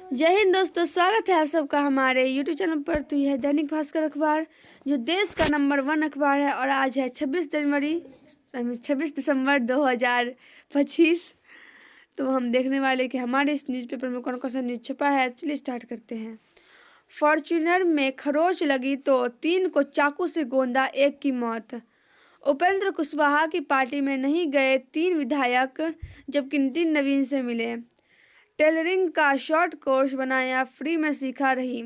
जय हिंद दोस्तों, स्वागत है आप सबका हमारे यूट्यूब चैनल पर। तो यह दैनिक भास्कर अखबार जो देश का नंबर 1 अखबार है और आज है 26 दिसंबर 2025। तो हम देखने वाले कि हमारे इस न्यूज़पेपर में कौन कौन सा न्यूज़ छपा है। चलिए स्टार्ट करते हैं। फॉर्च्यूनर में खरोच लगी तो 3 को चाकू से गोंदा, 1 की मौत। उपेंद्र कुशवाहा की पार्टी में नहीं गए 3 विधायक, जबकि नितिन नवीन से मिले। टेलरिंग का शॉर्ट कोर्स बनाया, फ्री में सिखा रही।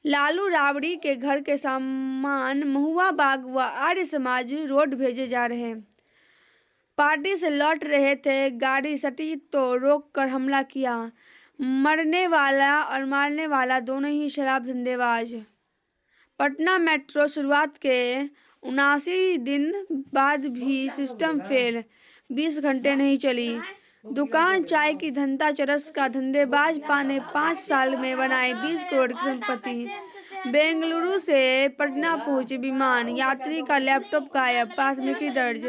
लालू राबड़ी के घर के सामान महुआ बाग व आर्य समाज रोड भेजे जा रहे। पार्टी से लौट रहे थे, गाड़ी सटी तो रोककर हमला किया। मरने वाला और मारने वाला दोनों ही शराब धंधेबाज। पटना मेट्रो शुरुआत के 79 दिन बाद भी सिस्टम फेल, 20 घंटे नहीं चली। दुकान चाय की धंधा चरस का धंधेबाज पाने 5 साल में बनाए 20 करोड़ की संपत्ति। बेंगलुरु से पटना पहुंचे विमान, यात्री का लैपटॉप गायब, प्राथमिकी दर्ज।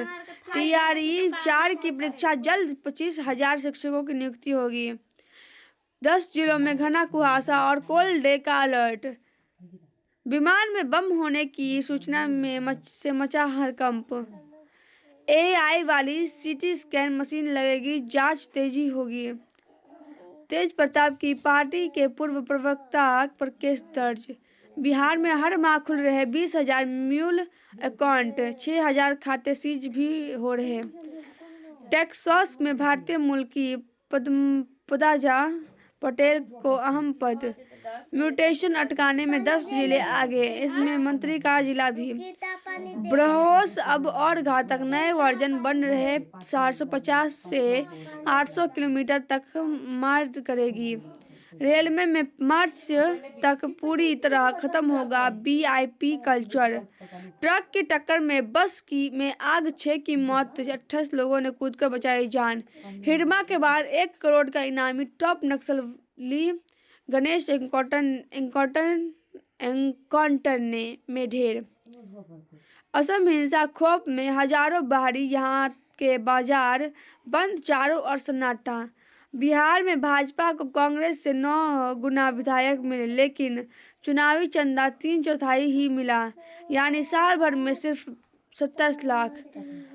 टीआरई 4 की परीक्षा जल्द, 25,000 शिक्षकों की नियुक्ति होगी। 10 जिलों में घना कुहासा और कोल्ड डे का अलर्ट। विमान में बम होने की सूचना में मचा हड़कंप। एआई वाली सीटी स्कैन मशीन लगेगी, जांच तेजी होगी। तेज प्रताप की पार्टी के पूर्व प्रवक्ता पर केस दर्ज। बिहार में हर माह खुल रहे 20,000 म्यूल अकाउंट, 6,000 खाते सीज भी हो रहे। टेक्सास में भारतीय मूल की पदाजा पटेल को अहम पद। म्यूटेशन अटकाने में 10 जिले आगे, इसमें मंत्री का जिला भी। ब्रह्मोस अब और घातक, नए वर्जन बन रहे। 450 से 800 किलोमीटर तक मार करेगी। रेलवे में मार्च तक पूरी तरह खत्म होगा वीआईपी कल्चर। ट्रक की टक्कर में बस में आग, 6 की मौत, 28 लोगों ने कूदकर बचाई जान। हिरमा के बाद 1 करोड़ का इनामी टॉप नक्सली गणेश एनकाउंटर में ढेर। असम हिंसा खौफ में हजारों बाहरी, यहाँ के बाजार बंद, चारों ओर सन्नाटा। बिहार में भाजपा को कांग्रेस से 9 गुना विधायक मिले, लेकिन चुनावी चंदा 3/4 ही मिला, यानी साल भर में सिर्फ 27 लाख।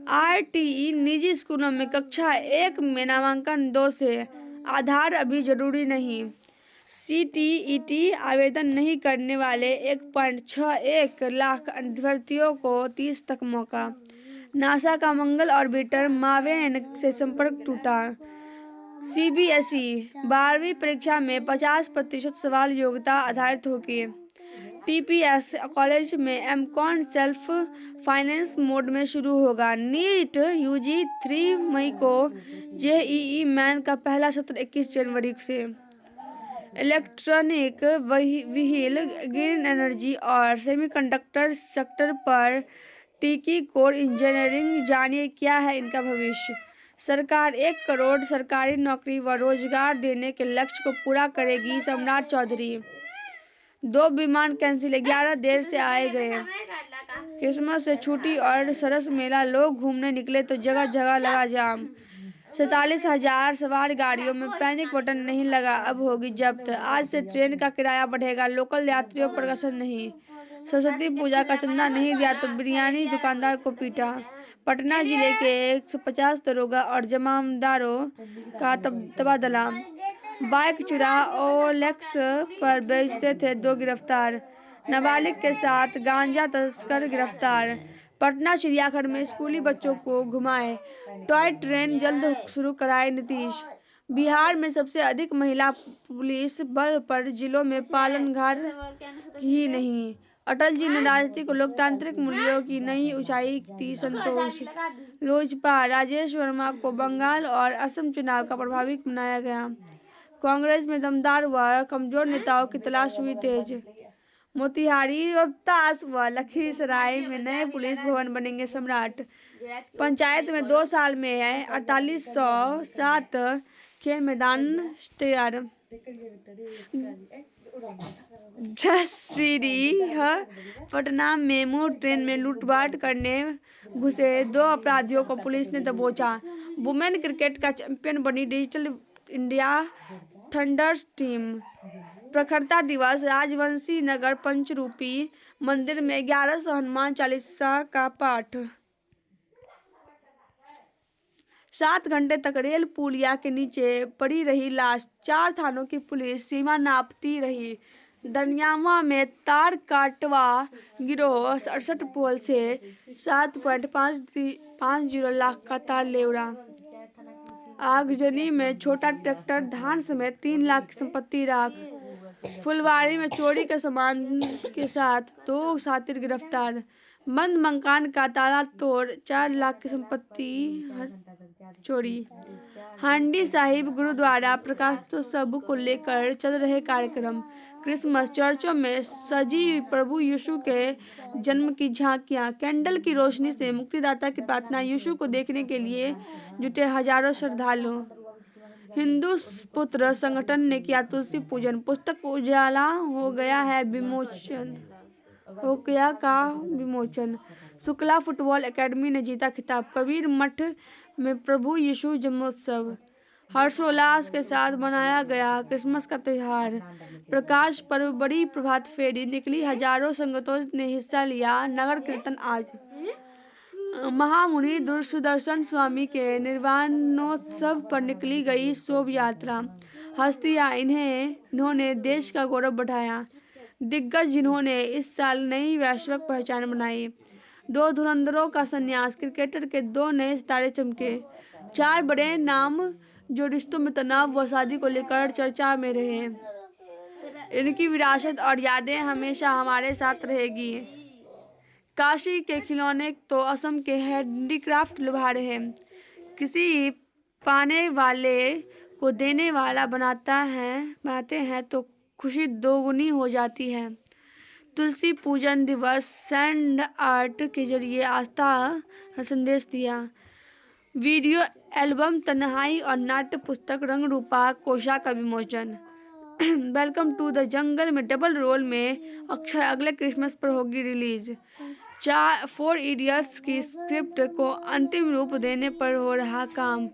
आरटीई निजी स्कूलों में कक्षा 1 में नामांकन 2 से, आधार अभी जरूरी नहीं। सीटीईटी आवेदन नहीं करने वाले 1.61 लाख अभ्यर्थियों को 30 तक मौका। नासा का मंगल ऑर्बिटर मावेन से संपर्क टूटा। सीबीएसई 12वीं परीक्षा में 50% सवाल योग्यता आधारित होगी। टीपीएस कॉलेज में एमकॉन सेल्फ फाइनेंस मोड में शुरू होगा। नीट यूजी 3 मई को, जेईई मेन का पहला सत्र 21 जनवरी से। इलेक्ट्रॉनिक व्हील, ग्रीन एनर्जी और सेमीकंडक्टर सेक्टर पर टिकी कोर इंजीनियरिंग, जानिए क्या है इनका भविष्य। सरकार 1 करोड़ सरकारी नौकरी व रोजगार देने के लक्ष्य को पूरा करेगी, सम्राट चौधरी। 2 विमान कैंसिल, 11 देर से आए गए। क्रिसमस से छुट्टी और सरस मेला, लोग घूमने निकले तो जगह जगह लगा जाम। 47,000 सवार गाड़ियों में पैनिक बटन नहीं लगा, अब होगी जब्त। आज से ट्रेन का किराया बढ़ेगा, लोकल यात्रियों पर असर नहीं। सरस्वती पूजा का चंदा नहीं दिया तो बिरयानी दुकानदार को पीटा। पटना जिले के 150 दरोगा और जमादारों का तबादला। बाइक चुरा ओएलएक्स पर बेचते थे 2 गिरफ्तार। नाबालिग के साथ गांजा तस्कर गिरफ्तार। पटना चिड़ियाघर में स्कूली बच्चों को घुमाए। टॉय ट्रेन जल्द शुरू कराए नीतीश। बिहार में सबसे अधिक महिला पुलिस बल पर जिलों में पालनघर ही नहीं। अटल जी ने राजनीति को लोकतांत्रिक मूल्यों की नई ऊंचाई दी, संतोष। लोजपा राजेश वर्मा को बंगाल और असम चुनाव का प्रभावी बनाया गया। कांग्रेस में दमदार व कमजोर नेताओं की तलाश हुई तेज। मोतिहारी, रोहतास व लखीसराय में नए पुलिस भवन बनेंगे, सम्राट। पंचायत में 2 साल में 4807 खेल मैदान तैयार। पटना मेमू ट्रेन में लूटपाट करने घुसे 2 अपराधियों को पुलिस ने दबोचा। वुमेन क्रिकेट का चैंपियन बनी डिजिटल इंडिया थंडर्स टीम। प्रखरता दिवस, राजवंशी नगर पंचरूपी मंदिर में 1100 हनुमान चालीसा का पाठ। 7 घंटे तक रेल पुलिया के नीचे पड़ी रही लाश, 4 थानों की पुलिस सीमा नापती रही। दनियावा में तार काटवा गिरोह 68 पोल से 7.50 लाख का तार ले उड़ा। आगजनी में छोटा ट्रैक्टर, धान समेत 3 लाख की संपत्ति राख। फुलवाड़ी में चोरी के सामान के साथ 2 सातिर गिरफ्तार। बंद मकान का ताला तोड़ 4 लाख की संपत्ति चोरी। हांडी साहिब गुरुद्वारा प्रकाशोत्सव को लेकर चल रहे कार्यक्रम। क्रिसमस, चर्चों में सजी प्रभु यीशु के जन्म की झांकियां। कैंडल की रोशनी से मुक्तिदाता की प्रार्थना, यीशु को देखने के लिए जुटे हजारों श्रद्धालु। हिंदू पुत्र संगठन ने किया तुलसी पूजन। पुस्तक उजाला हो गया का विमोचन। शुक्ला फुटबॉल एकेडमी ने जीता खिताब। कबीर मठ में प्रभु यीशु जन्मोत्सव। हर्षोल्लास के साथ मनाया गया क्रिसमस का त्योहार। प्रकाश पर्व, बड़ी प्रभात फेरी निकली, हजारों संगतों ने हिस्सा लिया। नगर कीर्तन आज। महामुनि सुदर्शन स्वामी के निर्वाणोत्सव पर निकली गई शोभ यात्रा। हस्तियां, इन्होंने देश का गौरव बढ़ाया। दिग्गज, जिन्होंने इस साल नई वैश्विक पहचान बनाई। 2 धुरंधरों का संन्यास, क्रिकेटर के 2 नए सितारे चमके। 4 बड़े नाम जो रिश्तों में तनाव व शादी को लेकर चर्चा में रहे। इनकी विरासत और यादें हमेशा हमारे साथ रहेगी। काशी के खिलौने तो असम के हैंडीक्राफ्ट लुभा रहे। किसी पाने वाले को देने वाला बनाते हैं तो खुशी दोगुनी हो जाती है। तुलसी पूजन दिवस, सैंड आर्ट के जरिए आस्था का संदेश दिया। वीडियो एल्बम तन्हाई और नाट्य पुस्तक रंग रूपा कोशा का विमोचन। वेलकम टू द जंगल में डबल रोल में अक्षय अगले क्रिसमस पर होगी रिलीज। 4 इडियट्स की स्क्रिप्ट को अंतिम रूप देने पर हो रहा काम।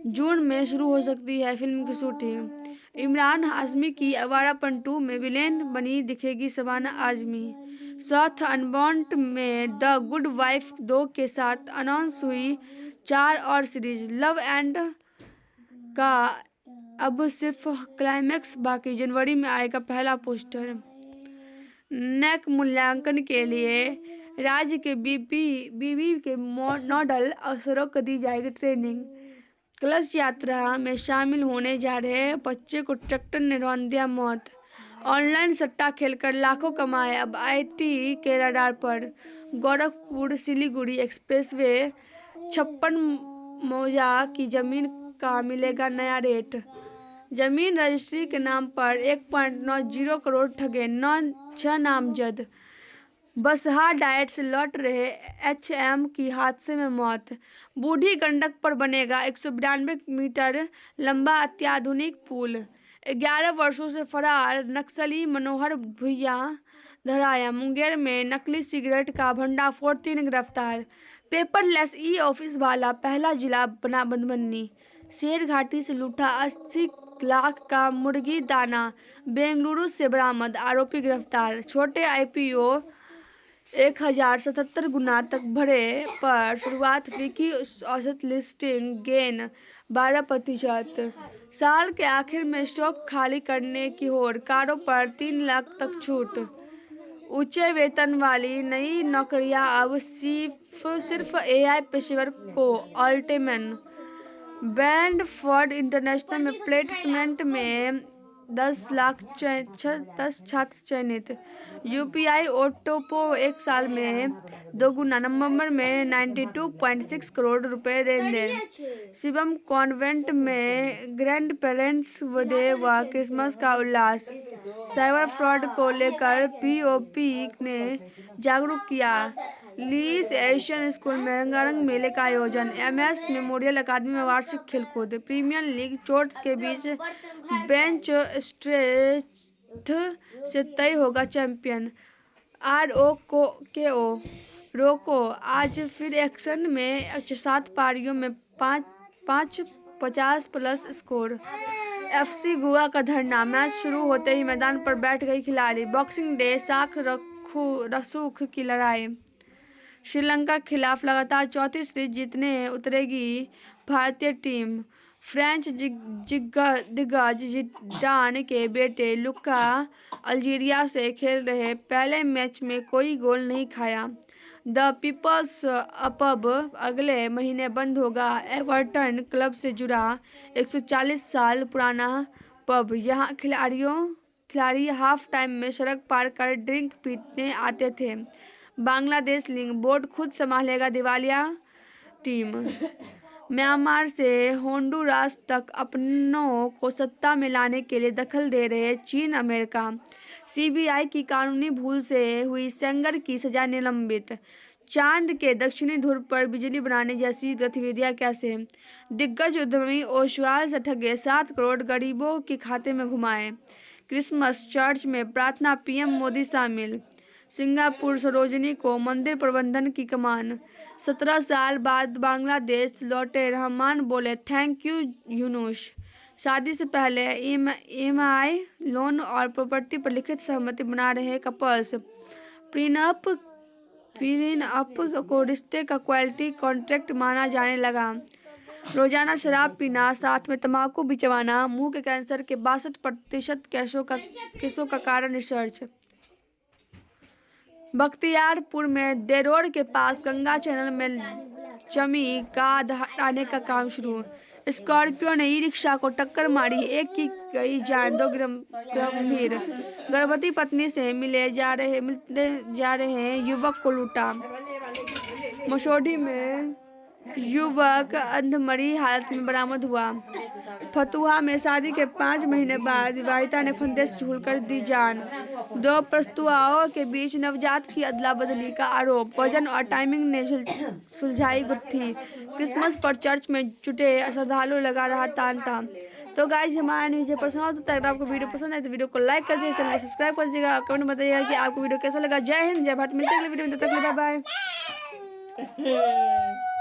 जून में शुरू हो सकती है फिल्म की शूटिंग। इमरान हाशमी की आवारापन 2 में विलेन बनी दिखेगी शबाना आजमी। साउथ अनबाउंड में द गुड वाइफ 2 के साथ अनाउंस हुई 4 और सीरीज। लव एंड का अब सिर्फ क्लाइमैक्स बाकी, जनवरी में आएगा पहला पोस्टर। नेक मूल्यांकन के लिए राज्य के बीवी के नोडल अफसरों को दी जाएगी ट्रेनिंग। कलश यात्रा में शामिल होने जा रहे बच्चे को ट्रैक्टर ने रौंद दिया मौत। ऑनलाइन सट्टा खेलकर लाखों कमाए, अब आईटी के रडार पर। गोरखपुर सिलीगुड़ी एक्सप्रेसवे 56 मौजा की जमीन का मिलेगा नया रेट। जमीन रजिस्ट्री के नाम पर 1.90 करोड़ ठगे, 6 नामजद। बसहा डाइट से लौट रहे एचएम की हादसे में मौत। बूढ़ी गंडक पर बनेगा 192 मीटर लंबा अत्याधुनिक पुल। 11 वर्षों से फरार नक्सली मनोहर भुइयां धराया। मुंगेर में नकली सिगरेट का भंडाफोड़, 3 गिरफ्तार। पेपरलेस ई ऑफिस वाला पहला जिला बना मधुबनी। शेर घाटी से लूटा 80 लाख का मुर्गी दाना, बेंगलुरु से बरामद, आरोपी गिरफ्तार। छोटे आईपीओ 1077 गुना तक बढ़े पर शुरुआत विकी औसत लिस्टिंग गेन 12%। साल के आखिर में स्टॉक खाली करने की होड़, कारों पर 3 लाख तक छूट। ऊंचे वेतन वाली नई नौकरियां अब सिर्फ एआई पेशेवर को। ऑल्टेमन ब्रैंडफोर्ड इंटरनेशनल में प्लेसमेंट में 10 छात्र चयनित। यूपीआई ऑटोपो 1 साल में 2 गुना, नवंबर में 92.6 करोड़ रुपए लेन देन। शिवम कॉन्वेंट में ग्रैंड पेरेंट्स डे व क्रिसमस का उल्लास। साइबर फ्रॉड को लेकर पीओपी ने जागरूक किया। लीस एशियन स्कूल में रंगारंग मेले का आयोजन। एमएस मेमोरियल अकादमी में वार्षिक खेलकूद। प्रीमियर लीग चोट के बीच बेंच स्ट्रेथ से तय होगा चैंपियन। रोको आज फिर एक्शन में 7 पारियों में 50+ स्कोर। एफसी गोवा का धरना, मैच शुरू होते ही मैदान पर बैठ गई खिलाड़ी। बॉक्सिंग डे, साख रसूख की लड़ाई। श्रीलंका के खिलाफ लगातार चौथी सीरीज जीतने उतरेगी भारतीय टीम। फ्रेंच दिग्गज जिडान के बेटे लुका अल्जीरिया से खेल रहे पहले मैच में कोई गोल नहीं खाया। द पीपल्स पब अगले महीने बंद होगा। एवर्टन क्लब से जुड़ा 140 साल पुराना पब। यहाँ खिलाड़ी हाफ टाइम में सड़क पार कर ड्रिंक पीने आते थे। बांग्लादेश लीग बोर्ड खुद संभालेगा दिवालिया टीम। म्यांमार से होंडुरास तक अपनों को सत्ता में लाने के लिए दखल दे रहे चीन, अमेरिका। सीबीआई की कानूनी भूल से हुई सेंगर की सजा निलंबित। चांद के दक्षिणी ध्रुव पर बिजली बनाने जैसी गतिविधियां कैसे। दिग्गज उद्यमी ओसवाल से ठगे 7 करोड़ गरीबों के खाते में घुमाए। क्रिसमस चर्च में प्रार्थना, पीएम मोदी शामिल। सिंगापुर सरोजनी को मंदिर प्रबंधन की कमान। 17 साल बाद बांग्लादेश लौटे रहमान बोले थैंक यू यूनुस। शादी से पहले ईएमआई लोन और प्रॉपर्टी पर लिखित सहमति बना रहे कपल्स। प्रीनअप को रिश्ते का क्वालिटी कॉन्ट्रैक्ट माना जाने लगा। रोजाना शराब पीना, साथ में तंबाकू भी चबाना मुंह के कैंसर के 62% केसों का कारण। रिसर्च। बख्तियारपुर में देरोड़ के पास गंगा चैनल में जमी गाद हटाने का काम शुरू। स्कॉर्पियो ने ई रिक्शा को टक्कर मारी, एक की गई जान, 2 गंभीर। गर्भवती पत्नी से मिलते जा रहे युवक को लूटा। मसौढी में युवक अंधमरी हालत में बरामद हुआ। फतुहा में शादी के 5 महीने बाद विवाहिता ने फंदे से झूलकर दी जान। 2 प्रस्तुताओं के बीच नवजात की अदला बदली का आरोप। वजन और टाइमिंग ने सुलझाई गुत्थी। क्रिसमस पर चर्च में जुटे श्रद्धालु लगा रहा तांता। तो गाइस, हमारा न्यूज़ पसंद हो तो अगर आपको वीडियो पसंद है तो वीडियो को लाइक कर दीजिए, चैनल को सब्सक्राइब कर दीजिएगा, कमेंट में बताइएगा कि आपको वीडियो कैसा लगा। जय हिंद, जय भारत। मिलते हैं अगले वीडियो में, तब तक के लिए बाय बाय।